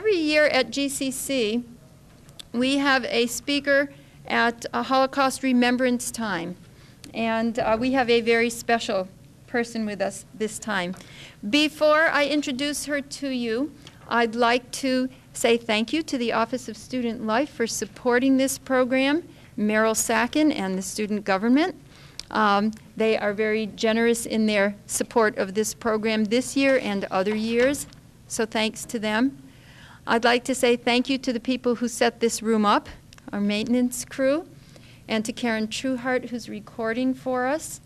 every year at GCC, we have a speaker at a Holocaust Remembrance Time. And we have a very special person with us this time. Before I introduce her to you, I'd like to say thank you to the Office of Student Life for supporting this program, Meryl Sacken and the student government. They are very generous in their support of this program this year and other years, so thanks to them. I'd like to say thank you to the people who set this room up, our maintenance crew, and to Karen Trueheart, who's recording for us.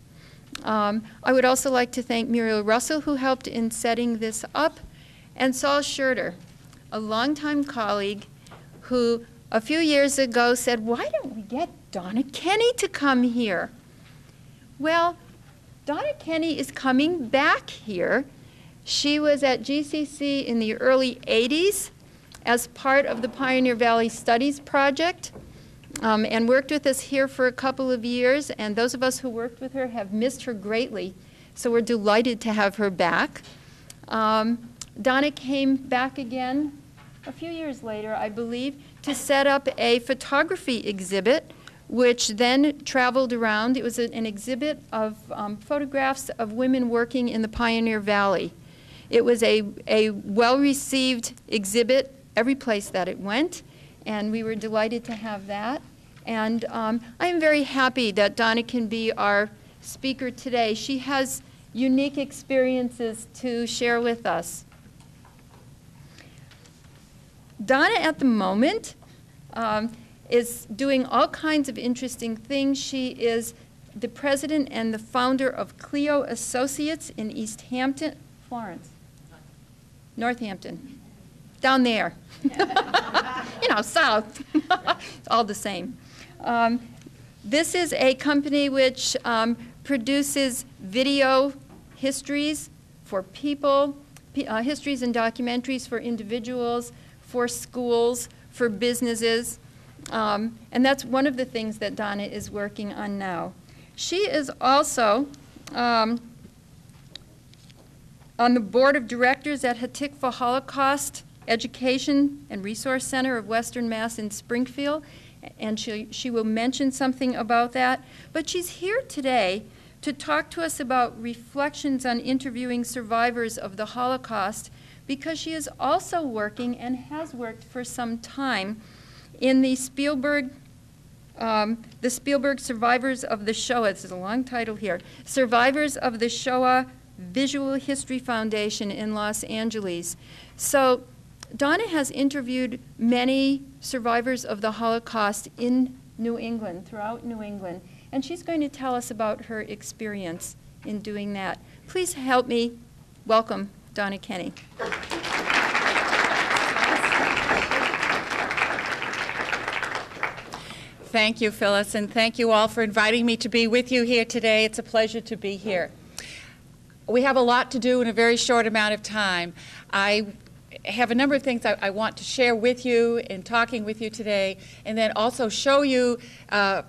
I would also like to thank Muriel Russell, who helped in setting this up, and Saul Scherter, a longtime colleague who a few years ago said, why don't we get Donna Kenny to come here? Well, Donna Kenny is coming back here. She was at GCC in the early 80s as part of the Pioneer Valley Studies Project and worked with us here for a couple of years. And those of us who worked with her have missed her greatly. So we're delighted to have her back. Donna came back again a few years later, I believe, to set up a photography exhibit, which then traveled around. It was an exhibit of photographs of women working in the Pioneer Valley. It was a well-received exhibit every place that it went, and we were delighted to have that. And I am very happy that Donna can be our speaker today. She has unique experiences to share with us. Donna, at the moment, is doing all kinds of interesting things. She is the president and the founder of Clio Associates in East Hampton, Florence, Northampton, down there, you know, south, it's all the same. This is a company which produces video histories for people, histories and documentaries for individuals, for schools, for businesses. And that's one of the things that Donna is working on now. She is also on the board of directors at Hatikva Holocaust Education and Resource Center of Western Mass in Springfield, and she will mention something about that. But she's here today to talk to us about reflections on interviewing survivors of the Holocaust, because she is also working and has worked for some time in the Spielberg Survivors of the Shoah, this is a long title here, Survivors of the Shoah Visual History Foundation in Los Angeles. So Donna has interviewed many survivors of the Holocaust in New England, throughout New England, and she's going to tell us about her experience in doing that. Please help me welcome Donna Kenny. Thank you, Phyllis, and thank you all for inviting me to be with you here today. It's a pleasure to be here. We have a lot to do in a very short amount of time. I have a number of things I want to share with you in talking with you today, and then also show you 5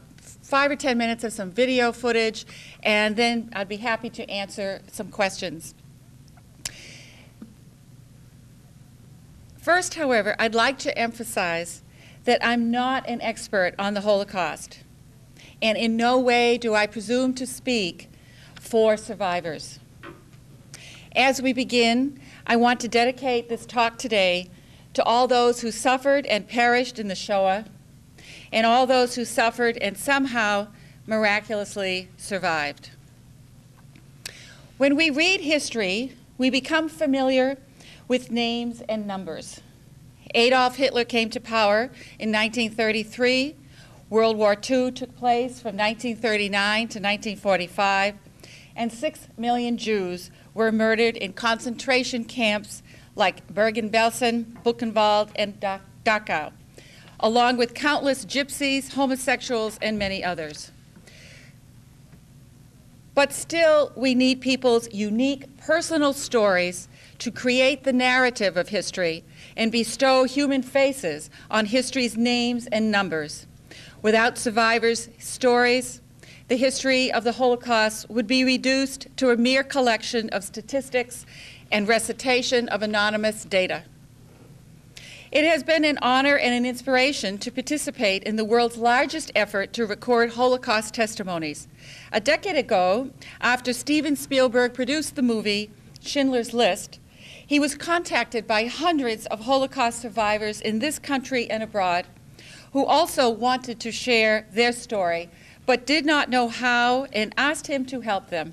or 10 minutes of some video footage, and then I'd be happy to answer some questions. First, however, I'd like to emphasize that I'm not an expert on the Holocaust, and in no way do I presume to speak for survivors. As we begin, I want to dedicate this talk today to all those who suffered and perished in the Shoah, and all those who suffered and somehow miraculously survived. When we read history, we become familiar with names and numbers. Adolf Hitler came to power in 1933. World War II took place from 1939 to 1945, and 6 million Jews were murdered in concentration camps like Bergen-Belsen, Buchenwald, and Dachau, along with countless gypsies, homosexuals, and many others. But still, we need people's unique personal stories to create the narrative of history and bestow human faces on history's names and numbers. Without survivors' stories, the history of the Holocaust would be reduced to a mere collection of statistics and recitation of anonymous data. It has been an honor and an inspiration to participate in the world's largest effort to record Holocaust testimonies. A decade ago, after Steven Spielberg produced the movie Schindler's List, he was contacted by hundreds of Holocaust survivors in this country and abroad who also wanted to share their story but did not know how and asked him to help them.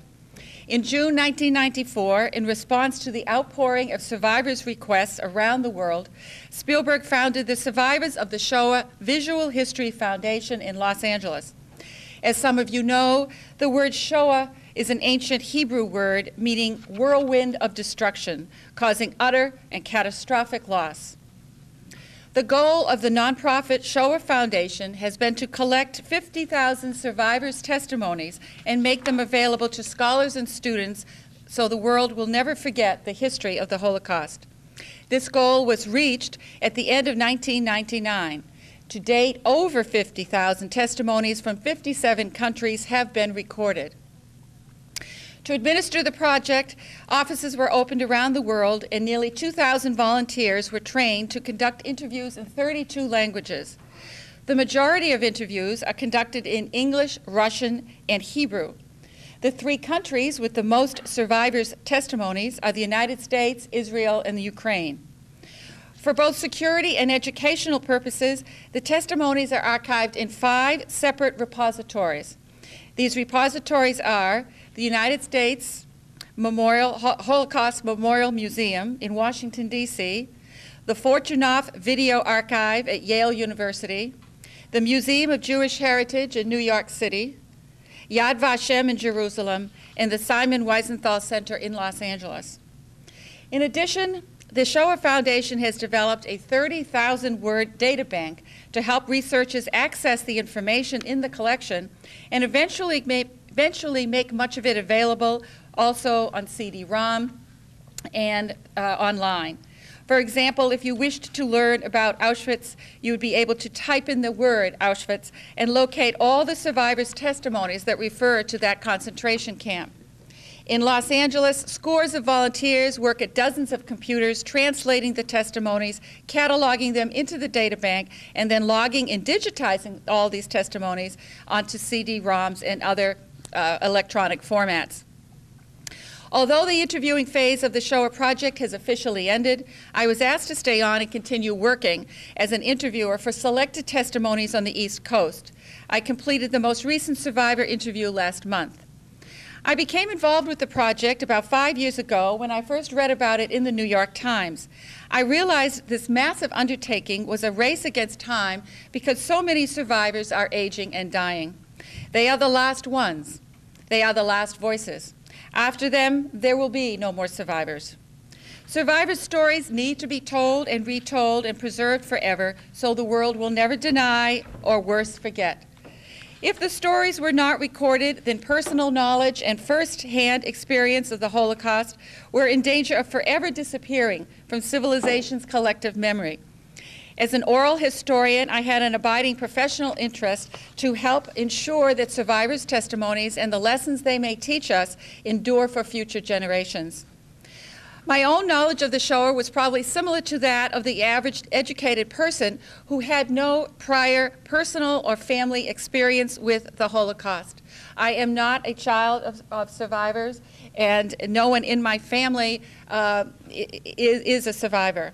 In June 1994, in response to the outpouring of survivors' requests around the world, Spielberg founded the Survivors of the Shoah Visual History Foundation in Los Angeles. As some of you know, the word Shoah is an ancient Hebrew word meaning whirlwind of destruction, causing utter and catastrophic loss. The goal of the nonprofit Shoah Foundation has been to collect 50,000 survivors' testimonies and make them available to scholars and students so the world will never forget the history of the Holocaust. This goal was reached at the end of 1999. To date, over 50,000 testimonies from 57 countries have been recorded. To administer the project, offices were opened around the world and nearly 2,000 volunteers were trained to conduct interviews in 32 languages. The majority of interviews are conducted in English, Russian, and Hebrew. The three countries with the most survivors' testimonies are the United States, Israel, and the Ukraine. For both security and educational purposes, the testimonies are archived in 5 separate repositories. These repositories are the United States Holocaust Memorial Museum in Washington, D.C., the Fortunoff Video Archive at Yale University, the Museum of Jewish Heritage in New York City, Yad Vashem in Jerusalem, and the Simon Wiesenthal Center in Los Angeles. In addition, the Shoah Foundation has developed a 30,000-word data bank to help researchers access the information in the collection and eventually make much of it available also on CD-ROM and online. For example, if you wished to learn about Auschwitz, you would be able to type in the word Auschwitz and locate all the survivors' testimonies that refer to that concentration camp. In Los Angeles, scores of volunteers work at dozens of computers translating the testimonies, cataloging them into the data bank, and then logging and digitizing all these testimonies onto CD-ROMs and other electronic formats. Although the interviewing phase of the Shoah project has officially ended, I was asked to stay on and continue working as an interviewer for selected testimonies on the East Coast. I completed the most recent survivor interview last month. I became involved with the project about 5 years ago when I first read about it in the New York Times. I realized this massive undertaking was a race against time because so many survivors are aging and dying. They are the last ones. They are the last voices. After them, there will be no more survivors. Survivors' stories need to be told and retold and preserved forever so the world will never deny or worse, forget. If the stories were not recorded, then personal knowledge and first-hand experience of the Holocaust were in danger of forever disappearing from civilization's collective memory. As an oral historian, I had an abiding professional interest to help ensure that survivors' testimonies and the lessons they may teach us endure for future generations. My own knowledge of the Shoah was probably similar to that of the average educated person who had no prior personal or family experience with the Holocaust. I am not a child of survivors, and no one in my family is a survivor.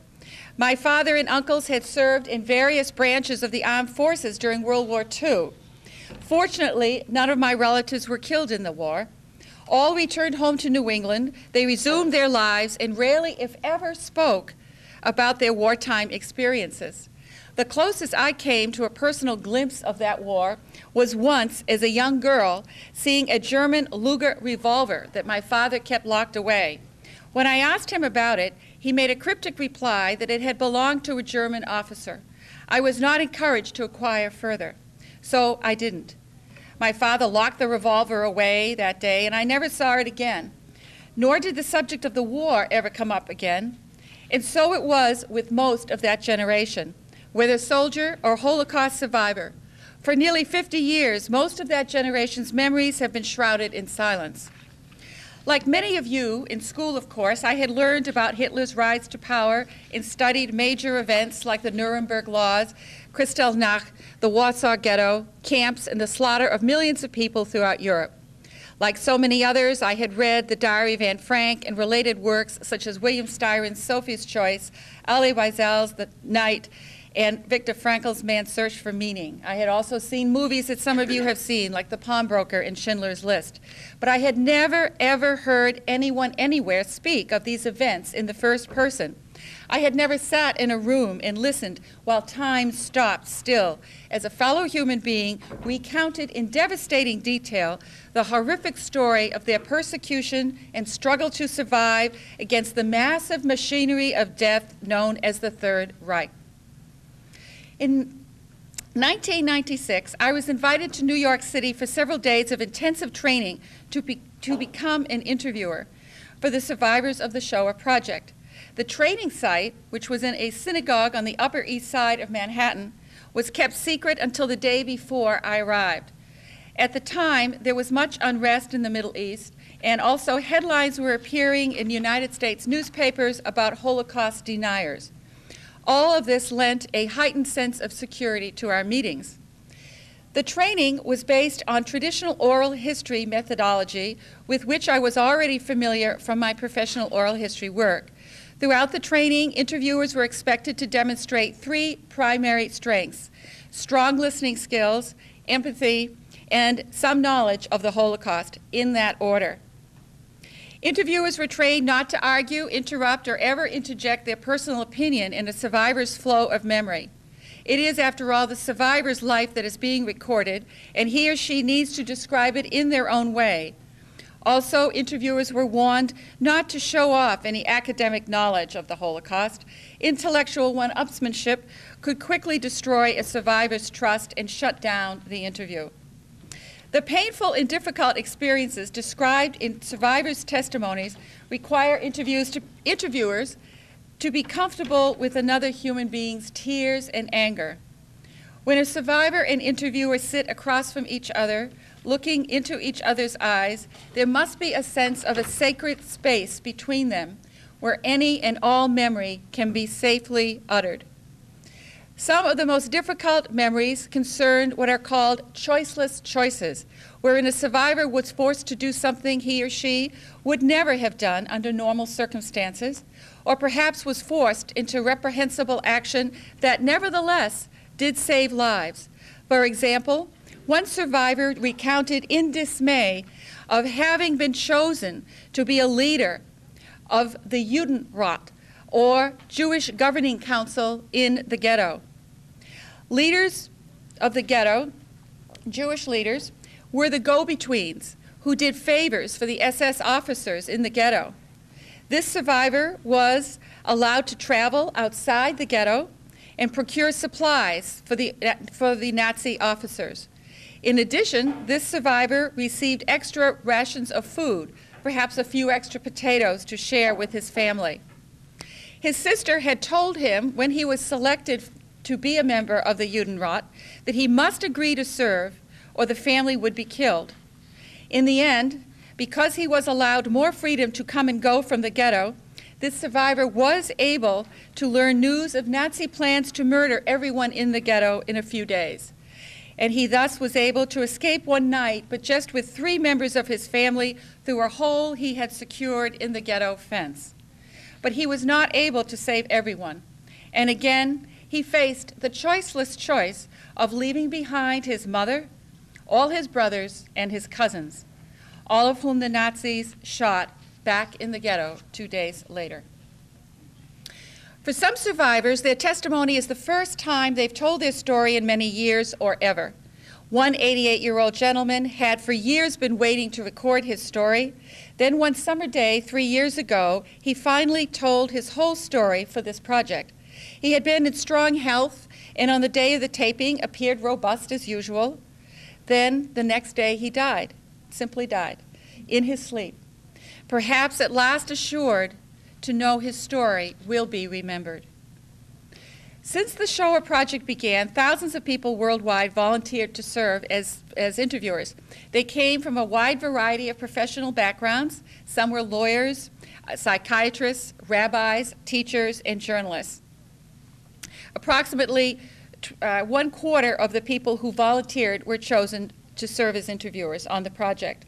My father and uncles had served in various branches of the armed forces during World War II. Fortunately, none of my relatives were killed in the war. All returned home to New England. They resumed their lives and rarely, if ever, spoke about their wartime experiences. The closest I came to a personal glimpse of that war was once, as a young girl, seeing a German Luger revolver that my father kept locked away. When I asked him about it, he made a cryptic reply that it had belonged to a German officer. I was not encouraged to inquire further, so I didn't. My father locked the revolver away that day, and I never saw it again. Nor did the subject of the war ever come up again. And so it was with most of that generation, whether soldier or Holocaust survivor. For nearly 50 years, most of that generation's memories have been shrouded in silence. Like many of you in school, of course, I had learned about Hitler's rise to power and studied major events like the Nuremberg Laws, Kristallnacht, the Warsaw Ghetto, camps, and the slaughter of millions of people throughout Europe. Like so many others, I had read The Diary of Anne Frank and related works such as William Styron's Sophie's Choice, Elie Wiesel's The Night, and Viktor Frankl's Man's Search for Meaning. I had also seen movies that some of you have seen, like The Pawnbroker and Schindler's List. But I had never, ever heard anyone anywhere speak of these events in the first person. I had never sat in a room and listened while time stopped still as a fellow human being recounted in devastating detail the horrific story of their persecution and struggle to survive against the massive machinery of death known as the Third Reich. In 1996, I was invited to New York City for several days of intensive training to become an interviewer for the survivors of the Shoah Project. The training site, which was in a synagogue on the Upper East Side of Manhattan, was kept secret until the day before I arrived. At the time, there was much unrest in the Middle East, and also headlines were appearing in United States newspapers about Holocaust deniers. All of this lent a heightened sense of security to our meetings. The training was based on traditional oral history methodology with which I was already familiar from my professional oral history work. Throughout the training, interviewers were expected to demonstrate three primary strengths: strong listening skills, empathy, and some knowledge of the Holocaust, in that order. Interviewers were trained not to argue, interrupt, or ever interject their personal opinion in a survivor's flow of memory. It is, after all, the survivor's life that is being recorded, and he or she needs to describe it in their own way. Also, interviewers were warned not to show off any academic knowledge of the Holocaust. Intellectual one-upsmanship could quickly destroy a survivor's trust and shut down the interview. The painful and difficult experiences described in survivors' testimonies require interviewers to be comfortable with another human being's tears and anger. When a survivor and interviewer sit across from each other, looking into each other's eyes, there must be a sense of a sacred space between them where any and all memory can be safely uttered. Some of the most difficult memories concerned what are called choiceless choices, wherein a survivor was forced to do something he or she would never have done under normal circumstances, or perhaps was forced into reprehensible action that nevertheless did save lives. For example, one survivor recounted in dismay of having been chosen to be a leader of the Judenrat, or Jewish Governing Council in the ghetto. Leaders of the ghetto, Jewish leaders, were the go-betweens who did favors for the SS officers in the ghetto. This survivor was allowed to travel outside the ghetto and procure supplies for the Nazi officers. In addition, this survivor received extra rations of food, perhaps a few extra potatoes to share with his family. His sister had told him when he was selected to be a member of the Judenrat that he must agree to serve or the family would be killed. In the end, because he was allowed more freedom to come and go from the ghetto, this survivor was able to learn news of Nazi plans to murder everyone in the ghetto in a few days. And he thus was able to escape one night, but just with 3 members of his family, through a hole he had secured in the ghetto fence. But he was not able to save everyone. And again, he faced the choiceless choice of leaving behind his mother, all his brothers, and his cousins, all of whom the Nazis shot back in the ghetto 2 days later. For some survivors, their testimony is the first time they've told their story in many years or ever. One 88-year-old gentleman had for years been waiting to record his story. Then one summer day 3 years ago, he finally told his whole story for this project. He had been in strong health, and on the day of the taping appeared robust as usual. Then the next day he died, simply died, in his sleep, perhaps at last assured to know his story will be remembered. Since the Shoah Project began, thousands of people worldwide volunteered to serve as interviewers. They came from a wide variety of professional backgrounds. Some were lawyers, psychiatrists, rabbis, teachers, and journalists. Approximately 1/4 of the people who volunteered were chosen to serve as interviewers on the project.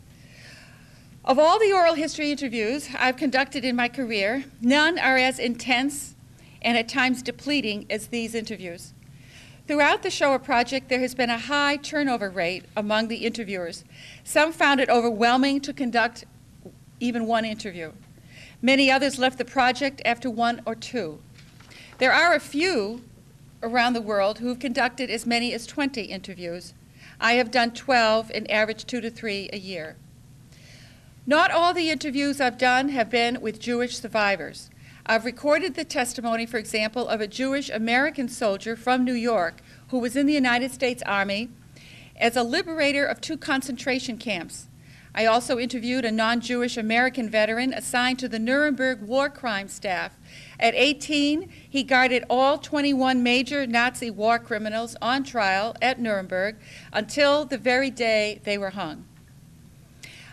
Of all the oral history interviews I've conducted in my career, none are as intense and at times depleting as these interviews. Throughout the Shoah Project, there has been a high turnover rate among the interviewers. Some found it overwhelming to conduct even one interview. Many others left the project after 1 or 2. There are a few around the world who have conducted as many as 20 interviews. I have done 12 and average 2 to 3 a year. Not all the interviews I've done have been with Jewish survivors. I've recorded the testimony, for example, of a Jewish American soldier from New York who was in the United States Army as a liberator of 2 concentration camps. I also interviewed a non-Jewish American veteran assigned to the Nuremberg war crime staff. At 18, he guarded all 21 major Nazi war criminals on trial at Nuremberg until the very day they were hung.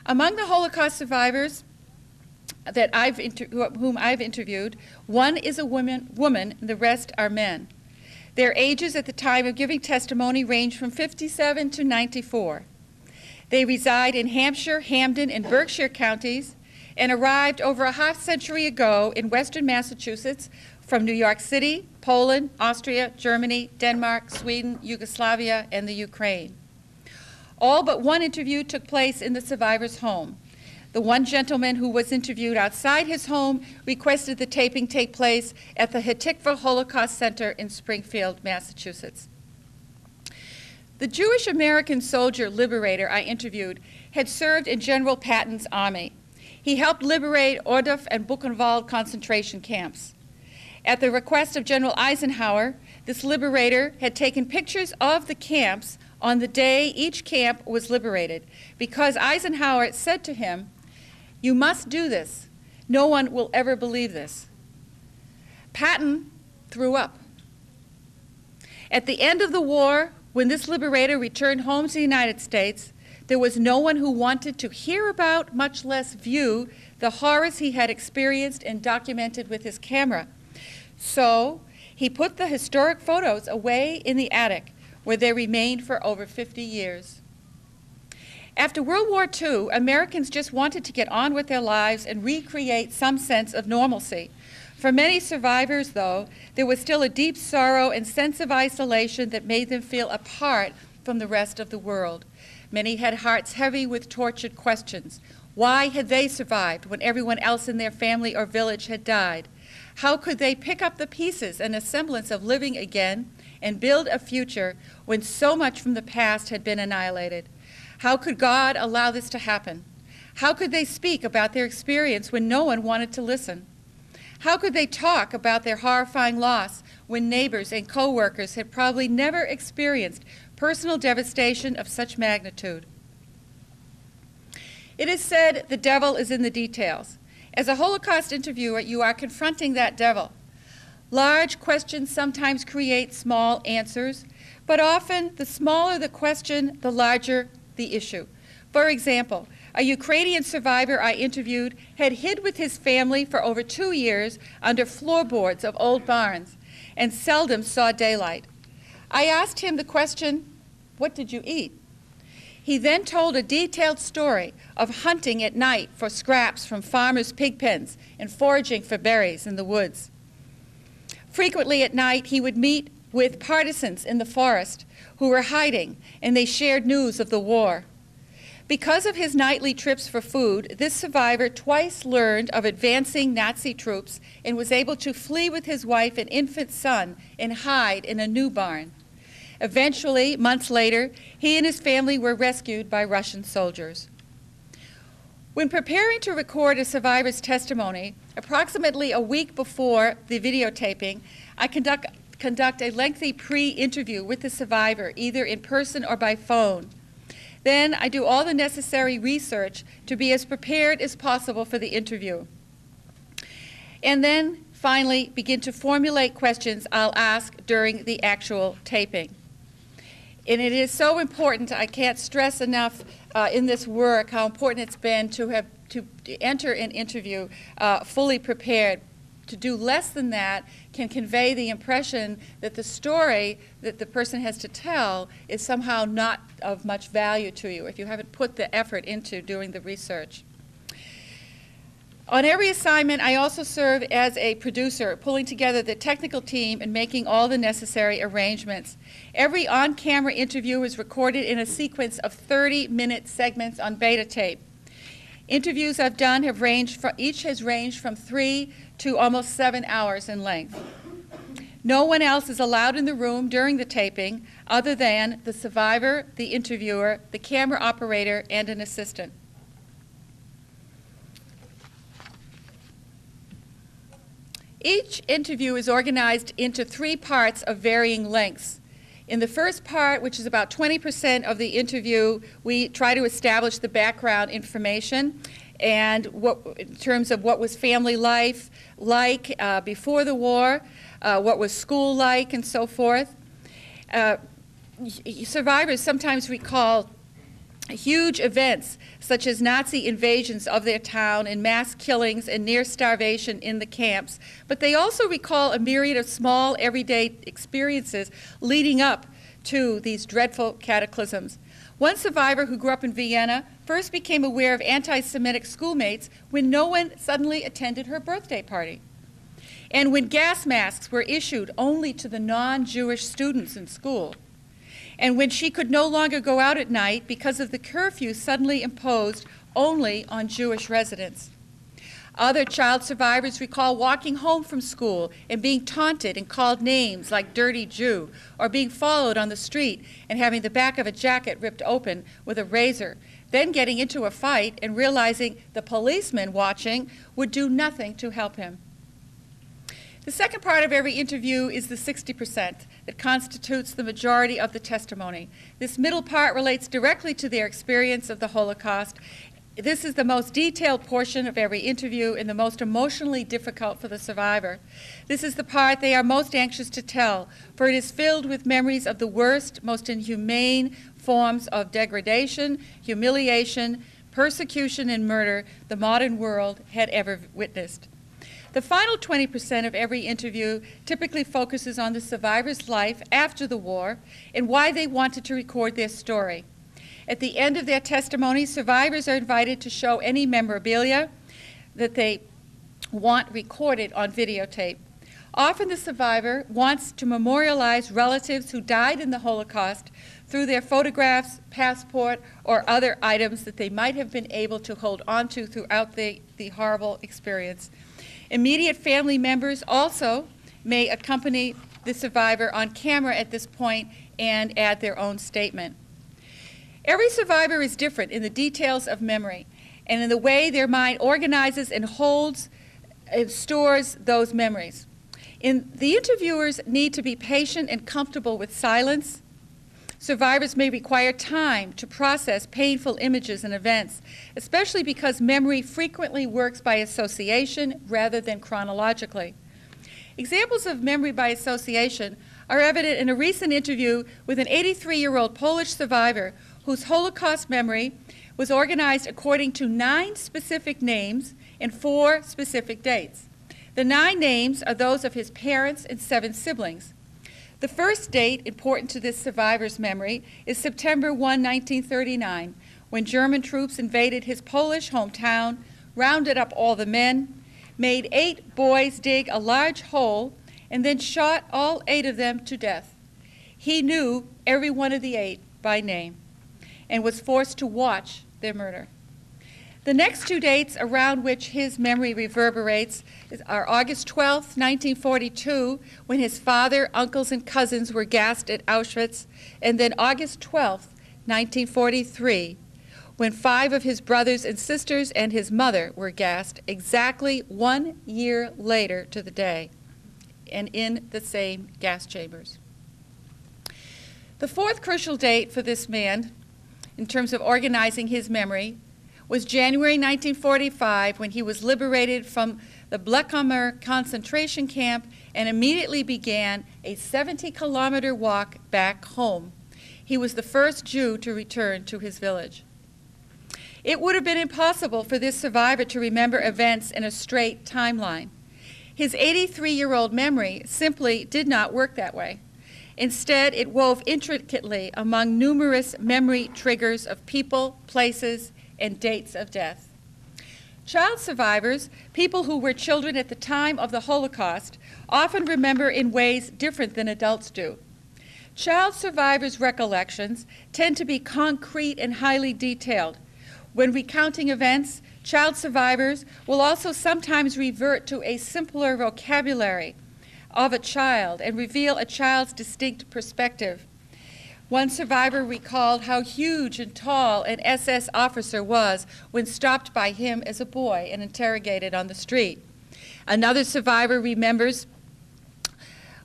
Among the Holocaust survivors whom I've interviewed, one is a woman, and the rest are men. Their ages at the time of giving testimony range from 57 to 94. They reside in Hampshire, Hampden, and Berkshire counties and arrived over a half-century ago in western Massachusetts from New York City, Poland, Austria, Germany, Denmark, Sweden, Yugoslavia, and the Ukraine. All but one interview took place in the survivor's home. The one gentleman who was interviewed outside his home requested the taping take place at the Hatikva Holocaust Center in Springfield, Massachusetts. The Jewish American soldier liberator I interviewed had served in General Patton's army. He helped liberate Ohrdruf and Buchenwald concentration camps. At the request of General Eisenhower, this liberator had taken pictures of the camps on the day each camp was liberated, because Eisenhower said to him, "You must do this. No one will ever believe this." Patton threw up. At the end of the war, when this liberator returned home to the United States, there was no one who wanted to hear about, much less view, the horrors he had experienced and documented with his camera. So he put the historic photos away in the attic, where they remained for over 50 years. After World War II, Americans just wanted to get on with their lives and recreate some sense of normalcy. For many survivors, though, there was still a deep sorrow and sense of isolation that made them feel apart from the rest of the world. Many had hearts heavy with tortured questions. Why had they survived when everyone else in their family or village had died? How could they pick up the pieces and a semblance of living again and build a future when so much from the past had been annihilated? How could God allow this to happen? How could they speak about their experience when no one wanted to listen? How could they talk about their horrifying loss when neighbors and co-workers had probably never experienced personal devastation of such magnitude? It is said the devil is in the details. As a Holocaust interviewer, you are confronting that devil. Large questions sometimes create small answers, but often the smaller the question, the larger the issue. For example, a Ukrainian survivor I interviewed had hid with his family for over 2 years under floorboards of old barns and seldom saw daylight. I asked him the question, "What did you eat?" He then told a detailed story of hunting at night for scraps from farmers' pig pens and foraging for berries in the woods. Frequently at night, he would meet with partisans in the forest who were hiding, and they shared news of the war. Because of his nightly trips for food, this survivor twice learned of advancing Nazi troops and was able to flee with his wife and infant son and hide in a new barn. Eventually, months later, he and his family were rescued by Russian soldiers. When preparing to record a survivor's testimony, approximately a week before the videotaping, I conduct a lengthy pre-interview with the survivor, either in person or by phone. Then I do all the necessary research to be as prepared as possible for the interview. And then, finally begin to formulate questions I'll ask during the actual taping. And it is so important, I can't stress enough in this work how important it's been to enter an interview fully prepared. To do less than that can convey the impression that the story that the person has to tell is somehow not of much value to you if you haven't put the effort into doing the research. On every assignment, I also serve as a producer, pulling together the technical team and making all the necessary arrangements. Every on-camera interview is recorded in a sequence of 30-minute segments on beta tape. Interviews I've done have each has ranged from 3 to almost 7 hours in length. No one else is allowed in the room during the taping other than the survivor, the interviewer, the camera operator, and an assistant. Each interview is organized into 3 parts of varying lengths. In the first part, which is about 20% of the interview, we try to establish the background information and in terms of what was family life like before the war, what was school like, and so forth. Survivors sometimes recall huge events such as Nazi invasions of their town and mass killings and near starvation in the camps, but they also recall a myriad of small everyday experiences leading up to these dreadful cataclysms. One survivor who grew up in Vienna first became aware of anti-Semitic schoolmates when no one suddenly attended her birthday party, and when gas masks were issued only to the non-Jewish students in school, and when she could no longer go out at night because of the curfew suddenly imposed only on Jewish residents. Other child survivors recall walking home from school and being taunted and called names like dirty Jew, or being followed on the street and having the back of a jacket ripped open with a razor, then getting into a fight and realizing the policeman watching would do nothing to help him. The second part of every interview is the 60% that constitutes the majority of the testimony. This middle part relates directly to their experience of the Holocaust. This is the most detailed portion of every interview and the most emotionally difficult for the survivor. This is the part they are most anxious to tell, for it is filled with memories of the worst, most inhumane forms of degradation, humiliation, persecution, and murder the modern world had ever witnessed. The final 20% of every interview typically focuses on the survivor's life after the war and why they wanted to record their story. At the end of their testimony, survivors are invited to show any memorabilia that they want recorded on videotape. Often the survivor wants to memorialize relatives who died in the Holocaust through their photographs, passport, or other items that they might have been able to hold onto throughout the horrible experience. Immediate family members also may accompany the survivor on camera at this point and add their own statement. Every survivor is different in the details of memory and in the way their mind organizes and holds and stores those memories. The interviewers need to be patient and comfortable with silence. Survivors may require time to process painful images and events, especially because memory frequently works by association rather than chronologically. Examples of memory by association are evident in a recent interview with an 83-year-old Polish survivor whose Holocaust memory was organized according to 9 specific names and 4 specific dates. The 9 names are those of his parents and 7 siblings. The first date important to this survivor's memory is September 1, 1939, when German troops invaded his Polish hometown, rounded up all the men, made 8 boys dig a large hole, and then shot all 8 of them to death. He knew every one of the 8 by name and was forced to watch their murder. The next 2 dates around which his memory reverberates are August 12, 1942, when his father, uncles, and cousins were gassed at Auschwitz, and then August 12, 1943, when 5 of his brothers and sisters and his mother were gassed exactly 1 year later to the day, and in the same gas chambers. The fourth crucial date for this man, in terms of organizing his memory, was January 1945, when he was liberated from the Blechhammer concentration camp and immediately began a 70-kilometer walk back home. He was the first Jew to return to his village. It would have been impossible for this survivor to remember events in a straight timeline. His 83-year-old memory simply did not work that way. Instead, it wove intricately among numerous memory triggers of people, places, and dates of death. Child survivors, people who were children at the time of the Holocaust, often remember in ways different than adults do. Child survivors' recollections tend to be concrete and highly detailed. When recounting events, child survivors will also sometimes revert to a simpler vocabulary of a child and reveal a child's distinct perspective. One survivor recalled how huge and tall an SS officer was when stopped by him as a boy and interrogated on the street. Another survivor remembers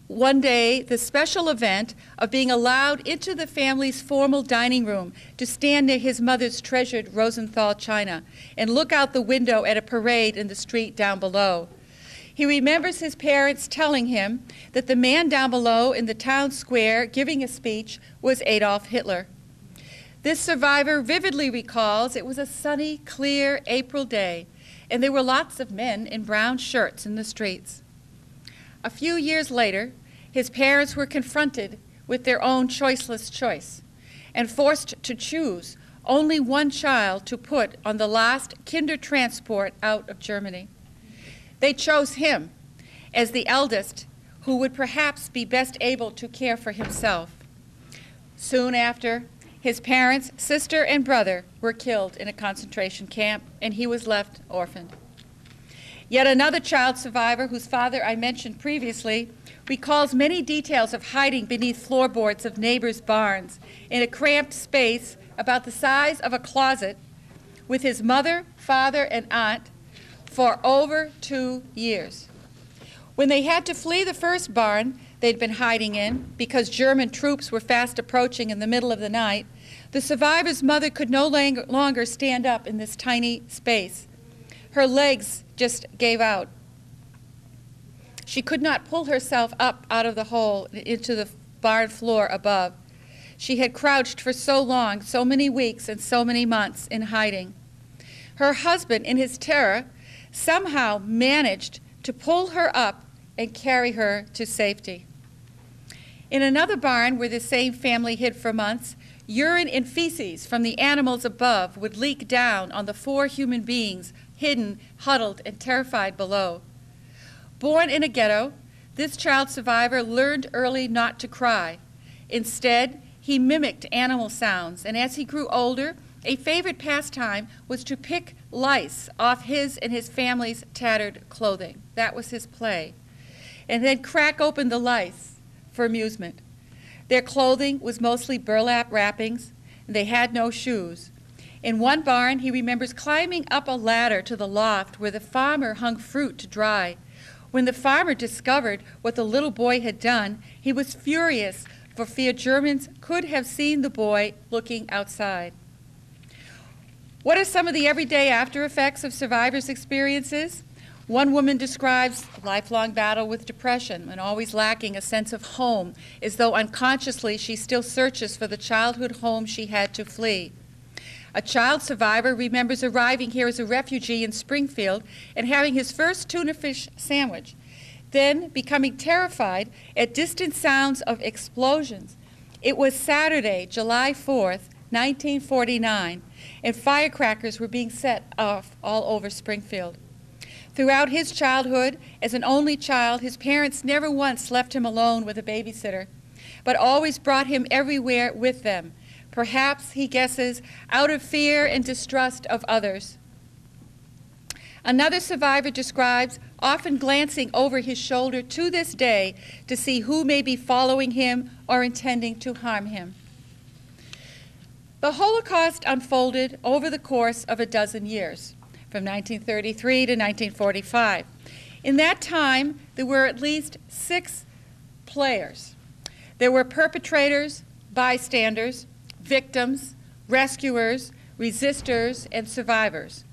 one day the special event of being allowed into the family's formal dining room to stand near his mother's treasured Rosenthal china and look out the window at a parade in the street down below. He remembers his parents telling him that the man down below in the town square giving a speech was Adolf Hitler. This survivor vividly recalls it was a sunny, clear April day, and there were lots of men in brown shirts in the streets. A few years later, his parents were confronted with their own choiceless choice and forced to choose only one child to put on the last Kinder transport out of Germany. They chose him as the eldest, who would perhaps be best able to care for himself. Soon after, his parents, sister, and brother were killed in a concentration camp, and he was left orphaned. Yet another child survivor, whose father I mentioned previously, recalls many details of hiding beneath floorboards of neighbors' barns in a cramped space about the size of a closet with his mother, father, and aunt for over 2 years. When they had to flee the first barn they'd been hiding in because German troops were fast approaching in the middle of the night, the survivor's mother could no longer stand up in this tiny space. Her legs just gave out. She could not pull herself up out of the hole into the barn floor above. She had crouched for so long, so many weeks and so many months in hiding. Her husband, in his terror, somehow managed to pull her up and carry her to safety. In another barn where the same family hid for months, urine and feces from the animals above would leak down on the 4 human beings hidden, huddled, and terrified below. Born in a ghetto, this child survivor learned early not to cry. Instead, he mimicked animal sounds, and as he grew older, a favorite pastime was to pick lice off his and his family's tattered clothing. That was his play. And then crack open the lice for amusement. Their clothing was mostly burlap wrappings, and they had no shoes. In one barn, he remembers climbing up a ladder to the loft where the farmer hung fruit to dry. When the farmer discovered what the little boy had done, he was furious for fear Germans could have seen the boy looking outside. What are some of the everyday after effects of survivors' experiences? One woman describes a lifelong battle with depression and always lacking a sense of home, as though unconsciously she still searches for the childhood home she had to flee. A child survivor remembers arriving here as a refugee in Springfield and having his first tuna fish sandwich, then becoming terrified at distant sounds of explosions. It was Saturday, July 4th, 1949, and firecrackers were being set off all over Springfield. Throughout his childhood, as an only child, his parents never once left him alone with a babysitter, but always brought him everywhere with them. Perhaps, he guesses, out of fear and distrust of others. Another survivor describes often glancing over his shoulder to this day to see who may be following him or intending to harm him. The Holocaust unfolded over the course of a dozen years, from 1933 to 1945. In that time, there were at least 6 players. There were perpetrators, bystanders, victims, rescuers, resistors, and survivors.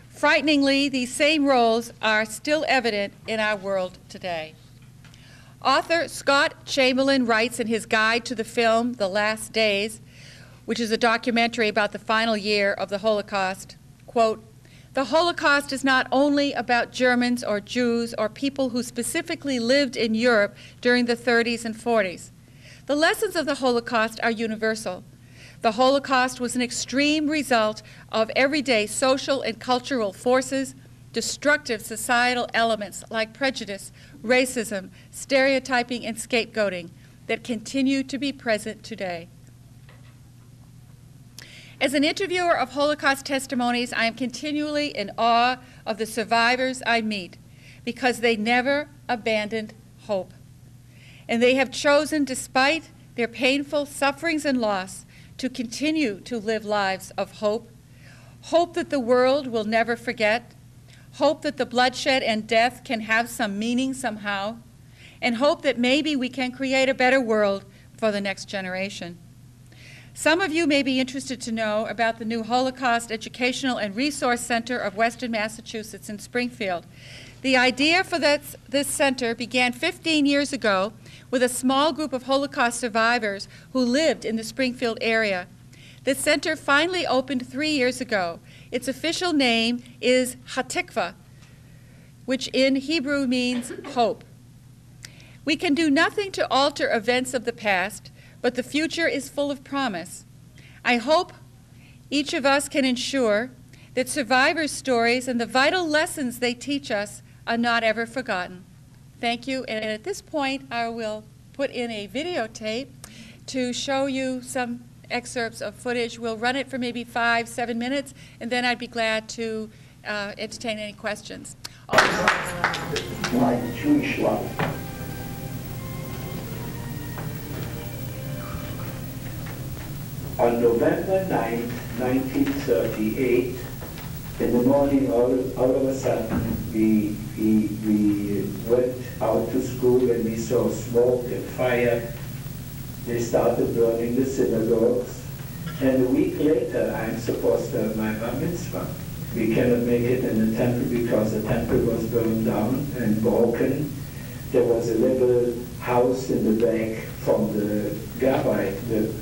Frighteningly, these same roles are still evident in our world today. Author Scott Chamberlain writes in his guide to the film The Last Days, which is a documentary about the final year of the Holocaust, quote, "The Holocaust is not only about Germans or Jews or people who specifically lived in Europe during the 30s and 40s. The lessons of the Holocaust are universal. The Holocaust was an extreme result of everyday social and cultural forces, destructive societal elements like prejudice, racism, stereotyping, and scapegoating that continue to be present today." As an interviewer of Holocaust testimonies, I am continually in awe of the survivors I meet because they never abandoned hope. And they have chosen, despite their painful sufferings and loss, to continue to live lives of hope, hope that the world will never forget, hope that the bloodshed and death can have some meaning somehow, and hope that maybe we can create a better world for the next generation. Some of you may be interested to know about the new Holocaust Educational and Resource Center of Western Massachusetts in Springfield. The idea for this center began 15 years ago with a small group of Holocaust survivors who lived in the Springfield area. The center finally opened 3 years ago. Its official name is Hatikva, which in Hebrew means hope. We can do nothing to alter events of the past, but the future is full of promise. I hope each of us can ensure that survivors' stories and the vital lessons they teach us are not ever forgotten. Thank you, and at this point I will put in a videotape to show you some excerpts of footage. We'll run it for maybe 5-7 minutes, and then I'd be glad to entertain any questions. My Jewish life. On November 9, 1938, in the morning, all of a sudden, we went out to school and we saw smoke and fire. They started burning the synagogues. And a week later, I'm supposed to have my bar mitzvah. We cannot make it in the temple because the temple was burned down and broken. There was a little house in the back from the Gabbai,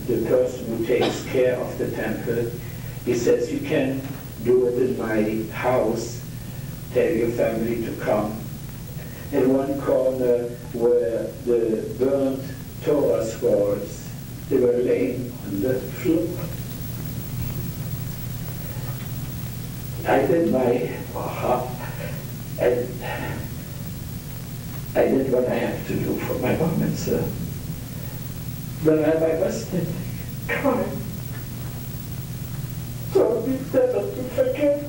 the person who takes care of the temple. He says, "You can do it in my house. Tell your family to come." In one corner were the burnt Torah scrolls. They were laying on the floor. I did my and I did what I have to do for my bar mitzvah. The rabbi was crying. So we never to forget.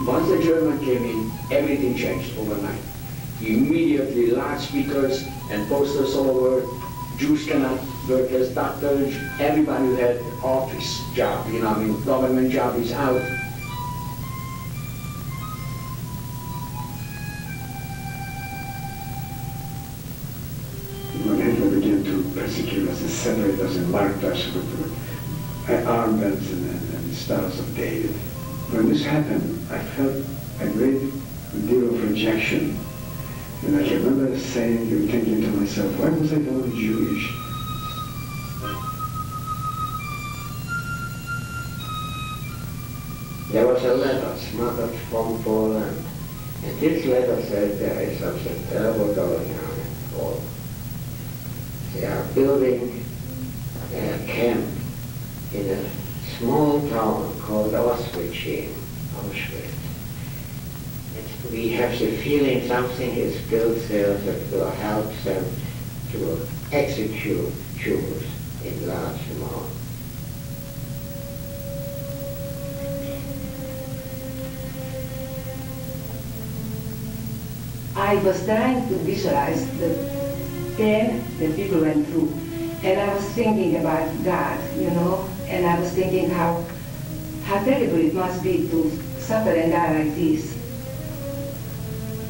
Once the German came in, everything changed overnight. Immediately, loudspeakers and posters all over. Jews cannot, workers, doctors, everybody who had office job, government job is out. When Hitler began to persecute us and separate us and mark us with armbands and stars of David, when this happened, I felt a great deal of rejection. And I remember saying and thinking to myself, why was I born Jewish? There was a letter smuggled from Poland, and this letter said there is something terrible going on in Poland. They are building a camp in a small town called Auschwitz. We have the feeling something is built there that will help them to execute Jews in large amounts. I was trying to visualize the pain that people went through. And I was thinking about God, and I was thinking how terrible it must be to suffer and die like this.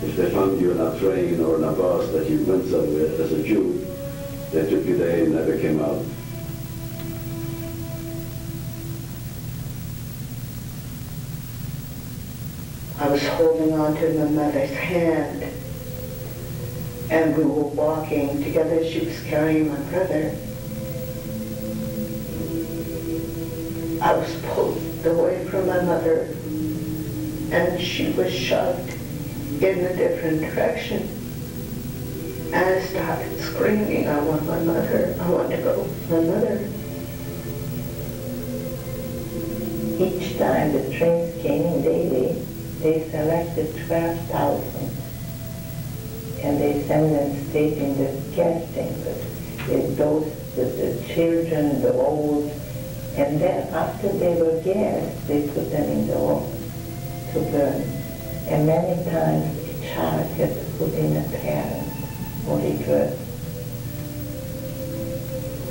If they found you in a train or in a bus that you went somewhere as a Jew, they took you there and never came out. I was holding on to my mother's hand, and we were walking together. She was carrying my brother. I was pulled away from my mother, and she was shoved in a different direction. And I started screaming, I want my mother, I want to go with my mother. Each time the trains came in daily, they selected 12,000, and they sent them straight in the gas tankers. Those, the children, the old, and then after they were gassed, they put them in the oven to burn. And many times a child had to put in a parent or a dress.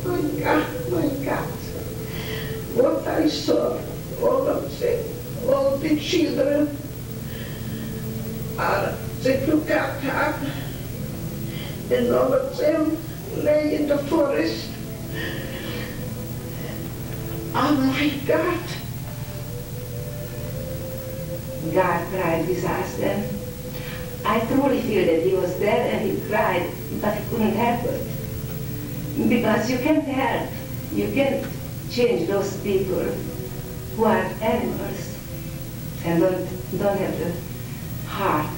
My God, what I saw, all of them, all the children, they took up, and all of them lay in the forest. Oh my God. God cried beside them. I truly feel that he was there and he cried, but he couldn't help it. Because you can't help, you can't change those people who are animals and don't have the heart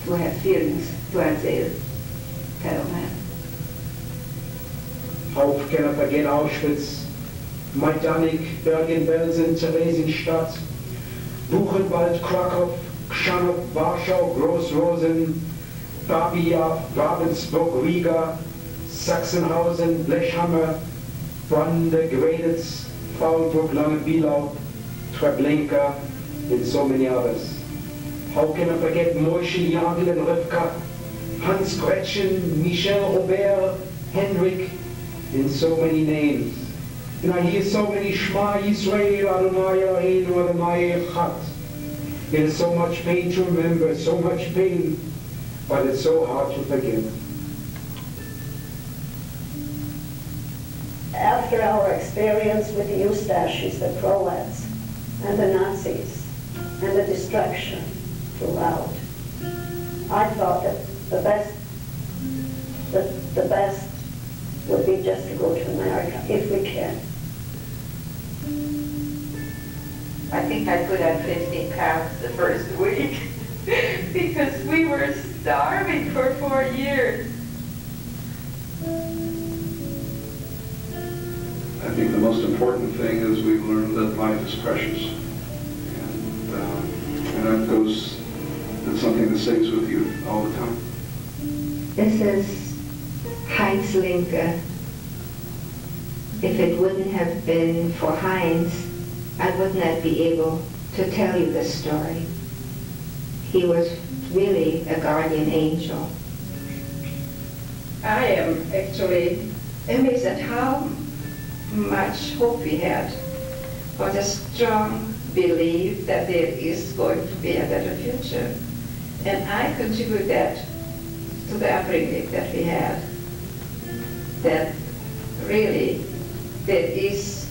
to have feelings towards their fellow man. Auf keiner vergeht Auschwitz, Majdanek, Bergen-Belsen, Theresienstadt, Buchenwald, Krakow, Krzanów, Warschau, Groß-Rosen, Babia, Ravensburg, Riga, Sachsenhausen, Blechhammer, Brande, Greditz, Faulburg, Lange-Bielau, Treblinka, and so many others. How can I forget Moishe, Yagel, and Rivka, Hans Gretchen, Michel Robert, Henrik, and so many names. And I hear so many Shema Yisrael, Adonai Eloheinu, Adonai Echad. There's so much pain to remember, so much pain, but it's so hard to forget. After our experience with the Ustashis, the Croats, and the Nazis, and the destruction throughout, I thought that the best would be just to go to America, if we can. I think I put on 15 pounds the first week because we were starving for 4 years. I think the most important thing is we've learned that life is precious. And that's something that stays with you all the time. This is Heinz Linke. If it wouldn't have been for Heinz, I would not be able to tell you the story. He was really a guardian angel. I am actually amazed at how much hope we had, what a strong belief that there is going to be a better future. And I contribute that to the upbringing that we had, that really there is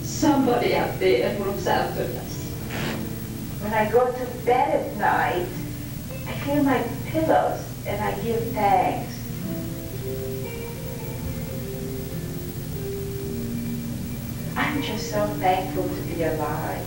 somebody out there who looks after us. When I go to bed at night, I feel my pillows and I give thanks. I'm just so thankful to be alive.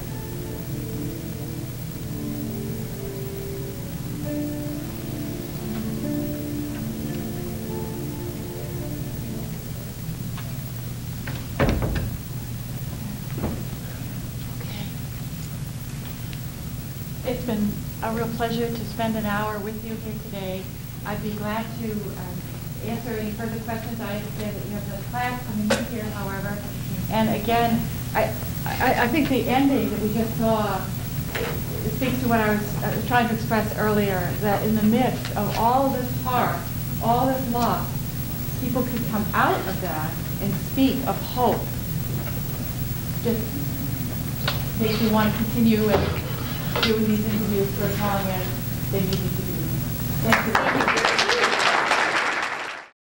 It's been a real pleasure to spend an hour with you here today. I'd be glad to answer any further questions. I understand that you have the class coming in here, however. And again, I think the ending that we just saw speaks to what I was trying to express earlier, that in the midst of all this horror, all this loss, people can come out of that and speak of hope. Just makes me want to continue and doing these interviews for as long as they needed to do. Thank you.